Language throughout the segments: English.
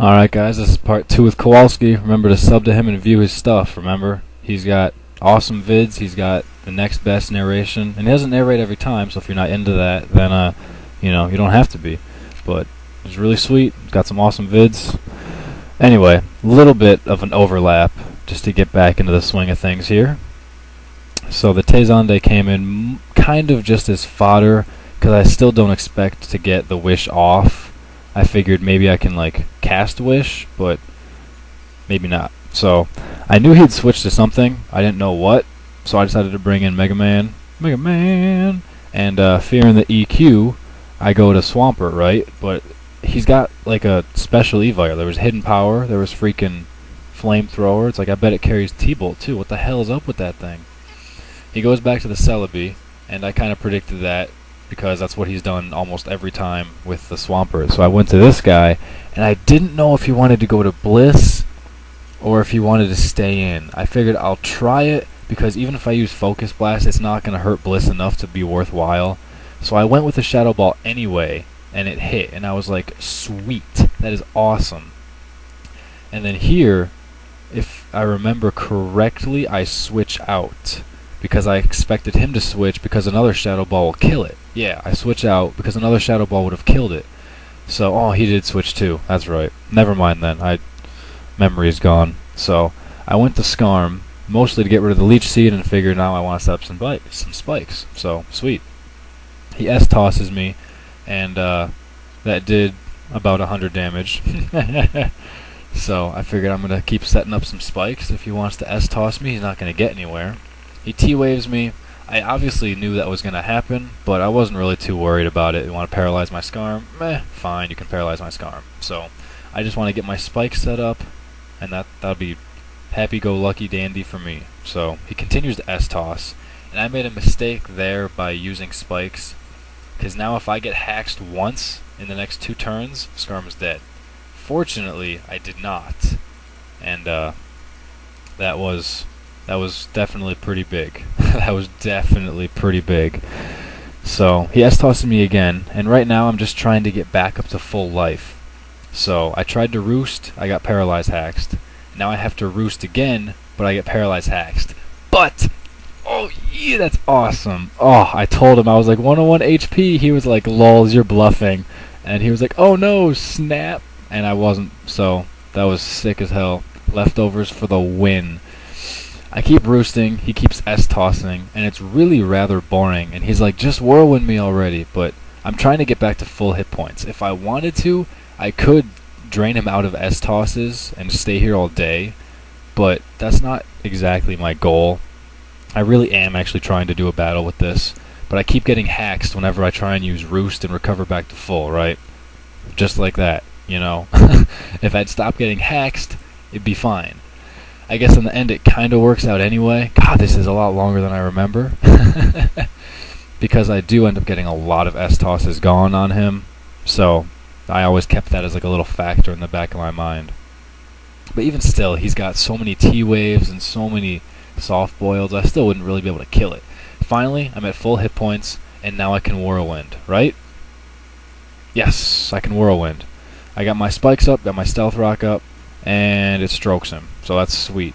Alright guys, this is part 2 with Kawalski. Remember to sub to him and view his stuff, remember? He's got awesome vids, he's got the next best narration, and he doesn't narrate every time, so if you're not into that, then, you don't have to be. But it's really sweet, he's got some awesome vids. Anyway, a little bit of an overlap, just to get back into the swing of things here. So the Tezande came in kind of just as fodder, because I still don't expect to get the wish off. I figured maybe I can cast wish, but maybe not. So I knew he'd switch to something. I didn't know what, so I decided to bring in Mega Man, and fearing the EQ, I go to Swampert, right? But he's got a special Evire. There was hidden power. There was freaking flamethrower. It's I bet it carries T-Bolt too. What the hell is up with that thing? He goes back to the Celebi, and I kind of predicted that, because that's what he's done almost every time with the Swampert. So I went to this guy, and I didn't know if he wanted to go to Bliss or if he wanted to stay in. I figured I'll try it, because even if I use Focus Blast, it's not going to hurt Bliss enough to be worthwhile. So I went with the Shadow Ball anyway, and it hit, and I was like, sweet, that is awesome. And then here, if I remember correctly, I switch out, because I expected him to switch because another Shadow Ball will kill it. Yeah, I switch out because another Shadow Ball would have killed it. So, oh, he did switch too. That's right. Never mind then. Memory is gone. So, I went to Skarm, mostly to get rid of the Leech Seed, and figured now I want to set up some spikes. So, sweet. He S-tosses me, and that did about 100 damage. So, I figured I'm going to keep setting up some spikes. If he wants to S-toss me, he's not going to get anywhere. He T-waves me. I obviously knew that was going to happen, but I wasn't really too worried about it. You want to paralyze my Skarm? Meh, fine, you can paralyze my Skarm. So, I just want to get my spikes set up, and that'll be happy-go-lucky dandy for me. So, he continues to S-toss, and I made a mistake there by using spikes, because now if I get haxed once in the next 2 turns, Skarm is dead. Fortunately, I did not, and that was definitely pretty big. That was definitely pretty big. So, he S-tosses me again, and right now I'm just trying to get back up to full life. So, I tried to roost, I got paralyzed haxed. Now I have to roost again, but I get paralyzed haxed. But, oh yeah, that's awesome. Oh, I told him I was like 101 HP, he was like, lols, you're bluffing. And he was like, oh no, snap. And I wasn't, so that was sick as hell. Leftovers for the win. I keep roosting, he keeps S-tossing, and it's really rather boring, and he's like, just whirlwind me already, but I'm trying to get back to full hit points. If I wanted to, I could drain him out of S-tosses and stay here all day, but that's not exactly my goal. I really am actually trying to do a battle with this, but I keep getting haxed whenever I try and use roost and recover back to full, right? Just like that, you know? If I'd stop getting haxed, it'd be fine. I guess in the end it kind of works out anyway. God, this is a lot longer than I remember. Because I do end up getting a lot of S-tosses gone on him. So, I always kept that as a little factor in the back of my mind. But even still, he's got so many T-waves and so many soft boils, I still wouldn't really be able to kill it. Finally, I'm at full hit points, and now I can whirlwind, right? Yes, I can whirlwind. I got my spikes up, got my stealth rock up, and it strokes him, so that's sweet.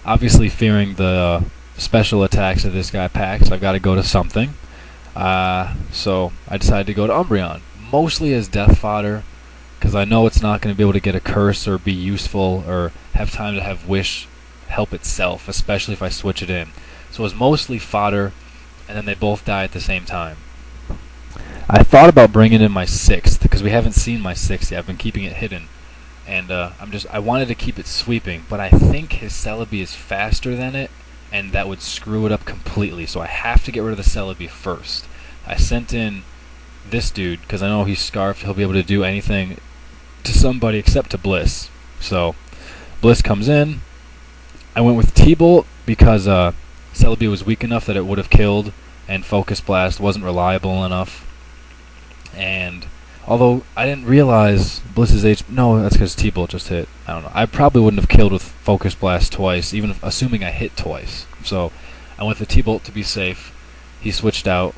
Obviously, fearing the special attacks that this guy packs, I've got to go to something. So I decided to go to Umbreon, mostly as death fodder, because I know it's not going to be able to get a curse or be useful or have time to have wish help itself, especially if I switch it in. So it was mostly fodder, and then they both die at the same time. I thought about bringing in my 6th, because we haven't seen my 6th yet. I've been keeping it hidden. And I wanted to keep it sweeping, but I think his Celebi is faster than it, and that would screw it up completely, so I have to get rid of the Celebi first. I sent in this dude, because I know he's Scarfed, he'll be able to do anything to somebody except to Bliss. So, Bliss comes in. I went with T-Bolt, because Celebi was weak enough that it would have killed, and Focus Blast wasn't reliable enough. And although I didn't realize Bliss's H... No, that's because T-Bolt just hit. I don't know. I probably wouldn't have killed with Focus Blast twice, even assuming I hit twice. So, I went with T-Bolt to be safe. He switched out.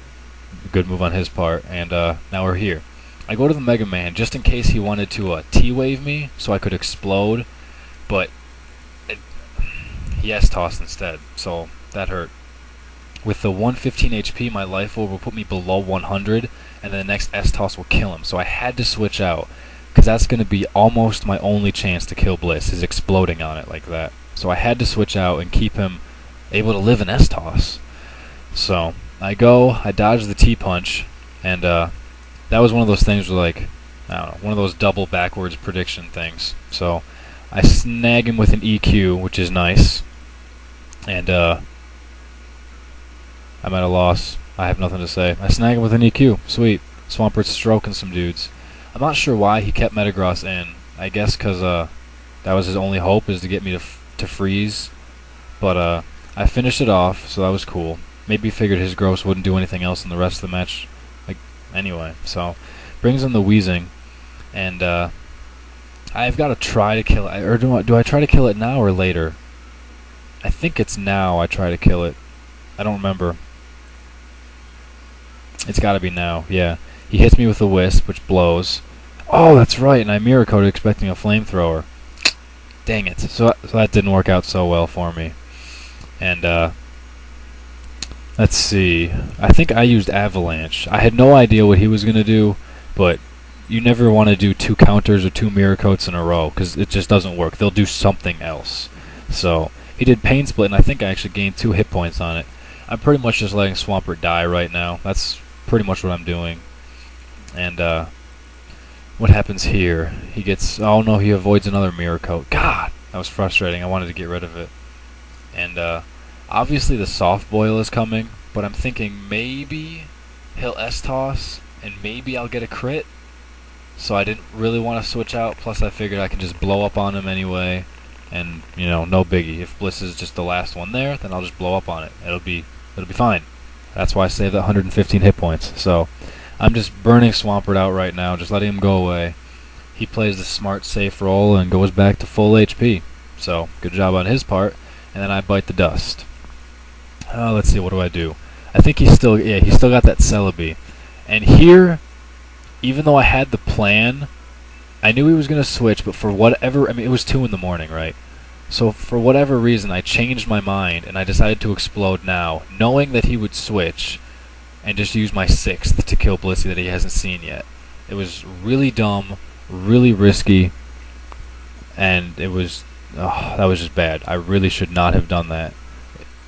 Good move on his part. And now we're here. I go to the Mega Man just in case he wanted to T-wave me so I could explode, but he S-tossed instead, so that hurt. With the 115 HP, my life orb will put me below 100, and then the next S-toss will kill him, so I had to switch out, because that's going to be almost my only chance to kill Bliss, is exploding on it like that. So I had to switch out and keep him able to live an S-toss. So I dodge the T-punch, and that was one of those things where, like, I don't know, one of those double backwards prediction things. So I snag him with an EQ, which is nice, and I'm at a loss. I have nothing to say. I snag him with an EQ. Sweet. Swampert's stroking some dudes. I'm not sure why he kept Metagross in. I guess because that was his only hope, is to get me to freeze. But I finished it off, so that was cool. Maybe he figured his Gross wouldn't do anything else in the rest of the match. Like, anyway, so brings in the Weezing, and I've got to try to kill it. Or do I try to kill it now or later? I think it's now I try to kill it. I don't remember. It's got to be now, yeah. He hits me with a Wisp, which blows. Oh, that's right, and I mirror coded expecting a flamethrower. Dang it. So that didn't work out so well for me. And, let's see. I think I used Avalanche. I had no idea what he was going to do, but you never want to do 2 counters or 2 mirror coats in a row, because it just doesn't work. They'll do something else. So he did Pain Split, and I think I actually gained 2 hit points on it. I'm pretty much just letting Swampert die right now. That's pretty much what I'm doing. And what happens here? He gets... Oh no, he avoids another mirror coat. God! That was frustrating. I wanted to get rid of it. And obviously the soft boil is coming, but I'm thinking maybe he'll S-toss, and maybe I'll get a crit. So I didn't really want to switch out, plus I figured I can just blow up on him anyway. And, you know, no biggie. If Bliss is just the last one there, then I'll just blow up on it. It'll be fine. That's why I saved that 115 hit points. So I'm just burning Swampert out right now, just letting him go away. He plays the smart, safe role and goes back to full HP. So good job on his part. And then I bite the dust. Let's see, what do I do? I think he's still got that Celebi. And here, even though I had the plan, I knew he was going to switch, but for whatever... I mean, it was 2 in the morning, right? So for whatever reason, I changed my mind, and I decided to explode now, knowing that he would switch and just use my 6th to kill Blissey that he hasn't seen yet. It was really dumb, really risky, and it was... Oh, that was just bad. I really should not have done that.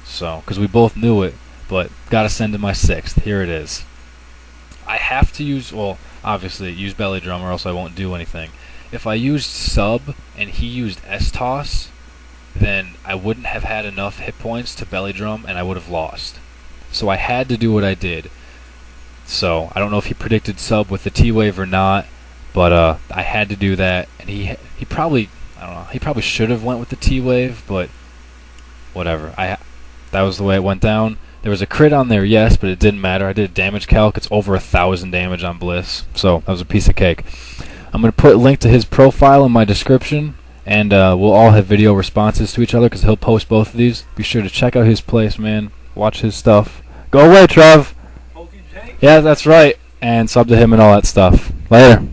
So, because we both knew it, but gotta send in my 6th. Here it is. I have to use... Well, obviously, use Belly Drum or else I won't do anything. If I used Sub and he used S-Toss, then I wouldn't have had enough hit points to Belly Drum and I would have lost. So I had to do what I did. So I don't know if he predicted Sub with the T-Wave or not, but I had to do that. And he probably, I don't know, he probably should have went with the T-Wave, but whatever. That was the way it went down. There was a crit on there, yes, but it didn't matter. I did a damage calc. It's over 1,000 damage on Bliss, so that was a piece of cake. I'm going to put a link to his profile in my description, and we'll all have video responses to each other because he'll post both of these. Be sure to check out his place, man. Watch his stuff. Go away, Trev! Yeah, that's right. And sub to him and all that stuff. Later.